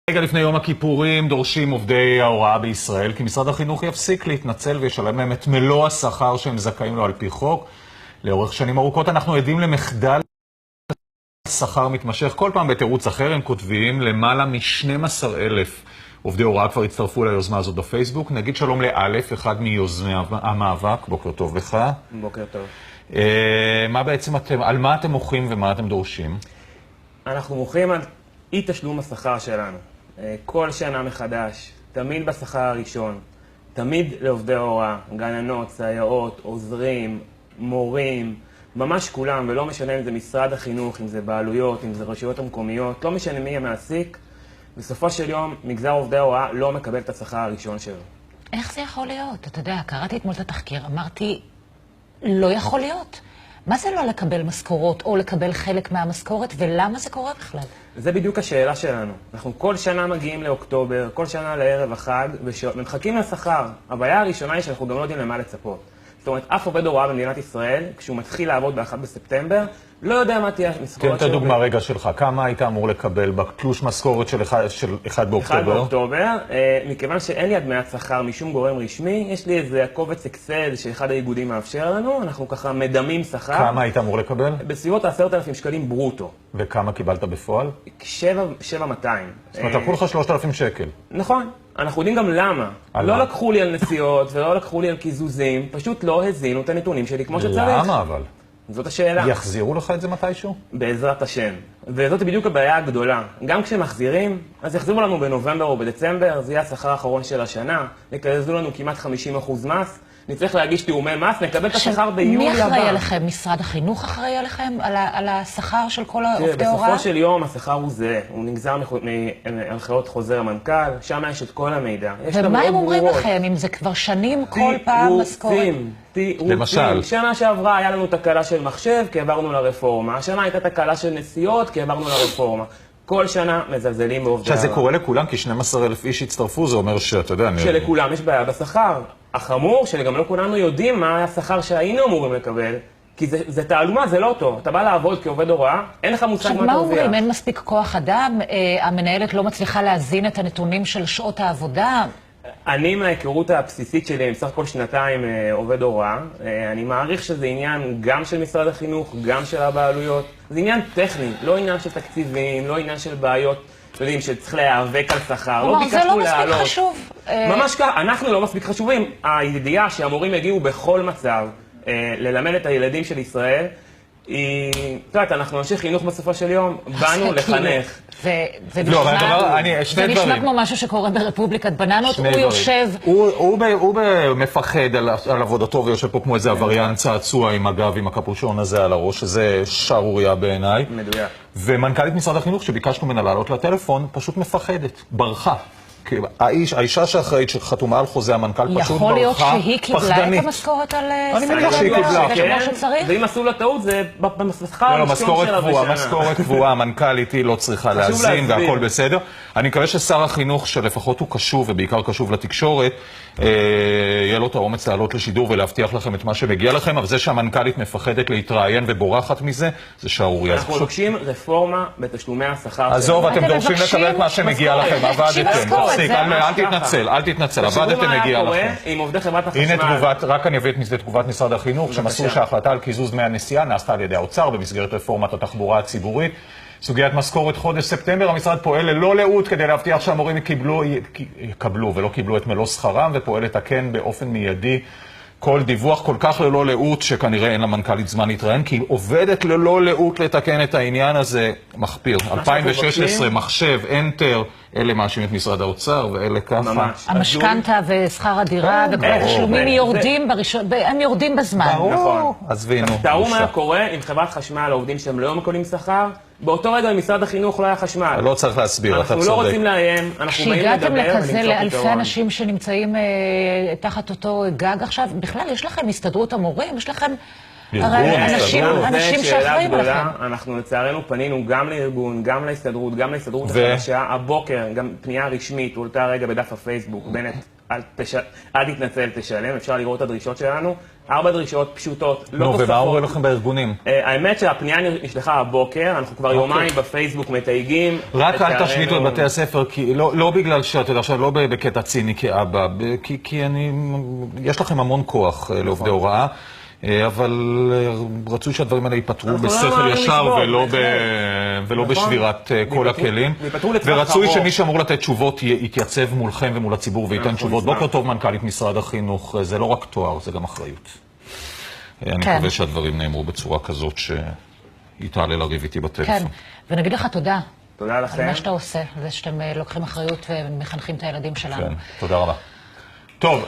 רגע לפני יום הכיפורים דורשים עובדי ההוראה בישראל כי משרד החינוך יפסיק להתנצל וישלם להם את מלוא השכר שהם זכאים לו על פי חוק. לאורך שנים ארוכות אנחנו עדים למחדל שכר מתמשך. כל פעם בתירוץ אחר הם כותבים למעלה מ-12,000 עובדי הוראה כבר הצטרפו ליוזמה הזאת בפייסבוק. נגיד שלום לאלף, אחד מיוזמי המאבק. בוקר טוב לך. בוקר טוב. מה בעצם על מה אתם מוחים ומה אתם דורשים? אנחנו מוחים על אי תשלום השכר שלנו. כל שנה מחדש, תמיד בשכר הראשון, תמיד לעובדי הוראה, גננות, סייעות, עוזרים, מורים, ממש כולם, ולא משנה אם זה משרד החינוך, אם זה בעלויות, אם זה רשויות המקומיות, לא משנה מי המעסיק, בסופו של יום מגזר עובדי ההוראה לא מקבל את השכר הראשון שלו. איך זה יכול להיות? אתה יודע, קראתי אתמול את התחקיר, אמרתי, לא יכול להיות. מה זה לא לקבל משכורות או לקבל חלק מהמשכורת, ולמה זה קורה בכלל? זה בדיוק השאלה שלנו. אנחנו כל שנה מגיעים לאוקטובר, כל שנה לערב החג, ומחכים לשכר. הבעיה הראשונה היא שאנחנו גם לא יודעים למה לצפות. זאת אומרת, אף עובד הוראה במדינת ישראל, כשהוא מתחיל לעבוד ב-1 בספטמבר, לא יודע מה תהיה המשכורת שלו. תן את הדוגמה רגע שלך, כמה היית אמור לקבל בתלוש משכורת של 1 באוקטובר? 1 באוקטובר, מכיוון שאין לי הדמיית שכר משום גורם רשמי, יש לי איזה קובץ אקסל שאחד האיגודים מאפשר לנו, אנחנו ככה מדמים שכר. כמה היית אמור לקבל? בסביבות 10,000 שקלים ברוטו. וכמה קיבלת בפועל? 7,200. זאת אומרת, לקחו לך 3,000 שקל. נכון. אנחנו יודעים גם למה. לא לקחו לי על נסיעות ולא לקחו לי על קיזוזים, פשוט לא הזינו את הנתונים שלי כמו שצריך. למה אבל? זאת השאלה. יחזירו לך את זה מתישהו? בעזרת השם. וזאת בדיוק הבעיה הגדולה. גם כשמחזירים, אז יחזירו לנו בנובמבר או בדצמבר, זה יהיה השכר האחרון של השנה, יקזזו לנו כמעט 50% מס, נצטרך להגיש תיאומי מס, נקבל את השכר ביולי הבא. מי אחראי עליכם? משרד החינוך אחראי עליכם? על השכר של כל עובדי ההוראה? בסופו של יום השכר הוא זה, הוא נגזר מהנחיות חוזר המנכ"ל, שם יש את כל המידע. ומה הם אומרים לכם, אם זה כבר שנים כל פעם משכורת? למשל? שנה שעברה היה לנו תקלה של מחשב, כי עברנו לרפורמה. השנה הייתה תקלה של נסיעות, כי עברנו לרפורמה. כל שנה מזלזלים בעובדי ההוראה. שזה קורה לכולם, כי 12,000 איש הצטרפו, זה אומר שאתה יודע... שלכולם יש בעיה בשכר. החמור, שגם לא כולנו יודעים מה השכר שהיינו אמורים לקבל, כי זה תעלומה, זה לא אותו. אתה בא לעבוד כעובד הוראה, אין לך מושג מה תרוויח. מה אומרים? אין מספיק כוח אדם? המנהלת לא מצליחה להזין את הנתונים של שעות העבודה? אני מההיכרות הבסיסית שלי, עם סך הכל 2 עובד הוראה, אני מעריך שזה עניין גם של משרד החינוך, גם של הבעלויות. זה עניין טכני, לא עניין של תקציבים, לא עניין של בעיות, יודעים שצריך להיאבק על שכר, לא ביקשנו להעלות. זה לא מספיק חשוב. ממש ככה, אנחנו לא מספיק חשובים. הידיעה שהמורים יגיעו בכל מצב ללמד את הילדים של ישראל, את יודעת, אנחנו אנשי חינוך בסופו של יום, באנו לחנך. זה נשמע כמו משהו שקורה ברפובליקת בננות, הוא יושב... הוא מפחד על עבודתו ויושב פה כמו איזה עבריין צעצוע עם הגב, עם הקפושון הזה על הראש, שזה שערוריה בעיניי. מדויק. ומנכ"לית משרד החינוך שביקשנו ממנה לעלות לטלפון, פשוט מפחדת, ברחה. האישה שאחראית שחתומה על חוזה המנכ"ל פשוט ברחה, פחדנית. יכול להיות שהיא קיבלה את המשכורת על... אני מניח שהיא קיבלה. ואם עשו לה טעות זה בשכר הראשון שלה בשנה. משכורת קבועה, המנכ"לית היא לא צריכה להזין והכל בסדר. אני מקווה ששר החינוך שלפחות הוא קשוב ובעיקר קשוב לתקשורת, יהיה לו את האומץ לעלות לשידור ולהבטיח לכם את מה שמגיע לכם, אבל זה שהמנכ"לית מפחדת להתראיין ובורחת מזה, זה שערוריה. אנחנו מבקשים רפורמה בתשלומי השכר. עזוב, אתם דורשים לקבל את מה שמגיע לכם, עבדתם. אל תתנצל, עבדתם מגיע לכם. עם עובדי חברת החשמל. הנה רק אני אביא את תגובת משרד החינוך, שמסרו שההחלטה על קיזוז דמי הנסיעה נעשתה על ידי האוצר במסגרת רפורמת התחבורה הציבורית. סוגיית משכורת חודש ספטמבר, המשרד פועל ללא לאות כדי להבטיח שהמורים יקבלו ולא קיבלו את מלוא שכרם, ופועל לתקן באופן מיידי כל דיווח כל כך ללא לאות, שכנראה אין למנכ"לית זמן להתראיין, כי היא עובדת ללא לאות לתקן את העניין הזה. מחפיר. 2016, מחשב, אנטר, אלה מאשים את משרד האוצר, ואלה ככה. המשכנתה ושכר הדירה, וכל התשלומים הם יורדים בזמן. נכון. אז וינו. תראו מה קורה עם חברת חשמל, העובדים שהם לא מקבלים שכר, באותו רגע במשרד החינוך לא היה חשמל. לא צריך להסביר, אתה צודק. אנחנו לא רוצים לאיים, אנחנו באים לדבר כשהגעתם לכזה לאלפי אנשים שנמצאים תחת אותו גג עכשיו, בכלל יש לכם הסתדרות המורים, יש לכם אנשים שאחראים עליכם. אנחנו לצערנו פנינו גם לארגון, גם להסתדרות החדשה, הבוקר, גם פנייה רשמית, הולתה רגע בדף הפייסבוק, בנט אל תתנצל, תשלם, אפשר לראות את הדרישות שלנו. 4 דרישות פשוטות, לא תוספות. ומה אומרים לכם בארגונים? האמת שהפנייה נשלחה הבוקר, אנחנו כבר יומיים בפייסבוק מתייגים. רק אל תשביתו את בתי הספר, לא בגלל שאתה יודע, עכשיו לא בקטע ציני כאבא, כי יש לכם המון כוח לעובדי הוראה, אבל רצוי שהדברים האלה ייפתרו בשכל ישר ולא בשבירת כל הכלים. ורצוי שמי שאמור לתת תשובות יתייצב מולכם ומול הציבור וייתן תשובות. בוקר טוב, מנכ"לית משרד החינוך, זה לא רק תואר, זה גם אחריות. אני מקווה שהדברים נאמרו בצורה כזאת שהיא תעלה לריב איתי בטלפון. כן, ונגיד לך תודה. תודה לכם. על מה שאתה עושה, על זה שאתם לוקחים אחריות ומחנכים את הילדים שלנו. כן, תודה רבה. טוב,